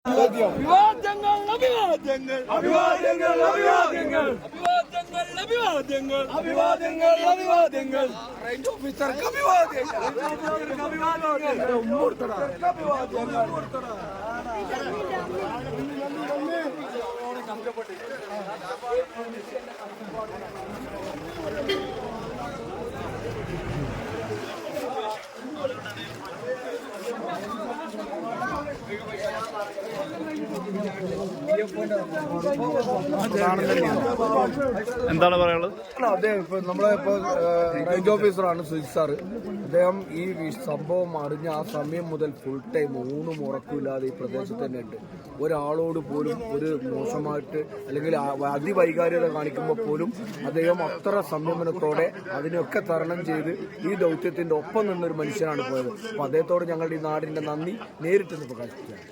അഭിവാദ്യങ്ങൾ അഭിവാദ്യങ്ങൾ അഭിവാദ്യങ്ങൾ അഭിവാദ്യങ്ങൾ അഭിവാദ്യങ്ങൾ അഭിവാദ്യങ്ങൾ അഭിവാദ്യങ്ങൾ അഭിവാദ്യങ്ങൾ റേഞ്ച് ഓഫീസർക്ക് അഭിവാദ്യങ്ങൾ എന്താണ് പറയാനുള്ളത്? അദ്ദേഹം ഇപ്പൊ നമ്മളെ റേഞ്ച് ഓഫീസറാണ് സുജിത് സാറ്. അദ്ദേഹം ഈ സംഭവം അറിഞ്ഞ ആ സമയം മുതൽ ഫുൾ ടൈം ഊണും ഉറക്കമില്ലാതെ ഈ പ്രദേശത്ത് തന്നെ ഉണ്ട്. ഒരാളോട് പോലും ഒരു മോശമായിട്ട് അല്ലെങ്കിൽ അതിവൈകാരികത കാണിക്കുമ്പോൾ പോലും അദ്ദേഹം അത്ര സംയമനത്തോടെ അതിനൊക്കെ തരണം ചെയ്ത് ഈ ദൗത്യത്തിന്റെ ഒപ്പം നിന്നൊരു മനുഷ്യനാണ് പോയത്. അപ്പൊ അദ്ദേഹത്തോട് ഞങ്ങളുടെ ഈ നാടിന്റെ നന്ദി നേരിട്ട് പ്രകാശിക്കുകയാണ്.